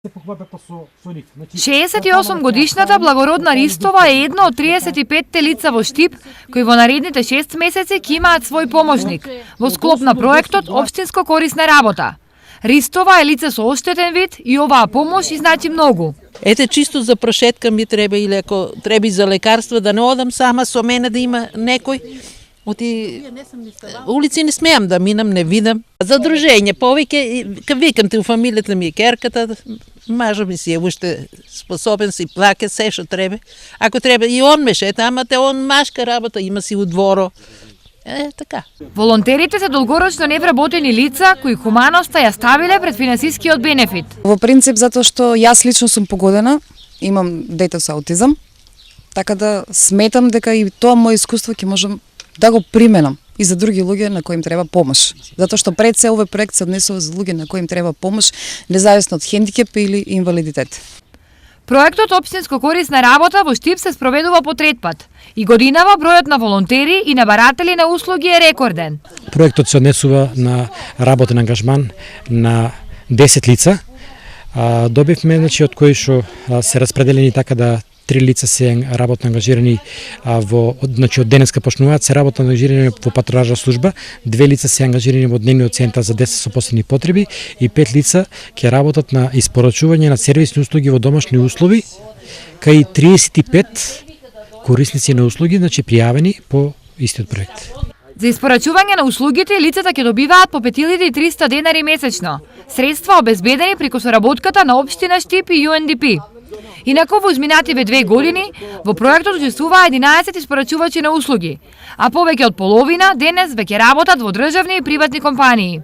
68-годишната Благородна Ристова е едно од 35 лица во Штип кои во наредните 6 месеци ќе имаат свој помошник во склоп на проектот Општинско корисна работа. Ристова е лице со оштетен вид и оваа помош значи многу. Ете, чисто за прошетка ми треба, или ако треба и за лекарства, да не одам сама со мене, да има некој. Оти улици не смеам да минам, не видам. Задружење, повеќе, ка викам те у фамилијата ми е керката, мажо ми си е уште способен, си плаке се што треба. Ако треба и он ме шета, ама те он машка работа, има си у дворо. Така. Волонтерите се долгорочно невработени лица кои хуманоста ја ставиле пред финансискиот бенефит. Во принцип затоа што јас лично сум погодена, имам дете со аутизам, така да сметам дека и тоа моје искуство ќе можам да го применам и за други луѓе на кои им треба помош. Затоа што пред се овој проект се однесува за луѓе на кои им треба помош, независно од хендикеп или инвалидитет. Проектот Општинско корисна работа во Штип се спроведува по трет пат и годинава бројот на волонтери и на баратели на услуги е рекорден. Проектот се однесува на работен ангажман на 10 лица. Добивме од кои што се распределени така да 3 лица се работно ангажирани од денеска почнуваат се работно ангажирани во патронажна служба, 2 лица се ангажирани во дневниот центар за деца со посебни потреби и 5 лица ќе работат на испорачување на сервисни услуги во домашни услови, кај 35 корисници на услуги, значи пријавени по истиот проект. За испорачување на услугите лицата ќе добиваат по 5300 денари месечно, средства обезбедени преку соработката на Општина Штип и UNDP. Инаку во изминативе 2 години во проектот учествуваа 11 испорачувачи на услуги, а повеќе од половина денес веќе работат во државни и приватни компании.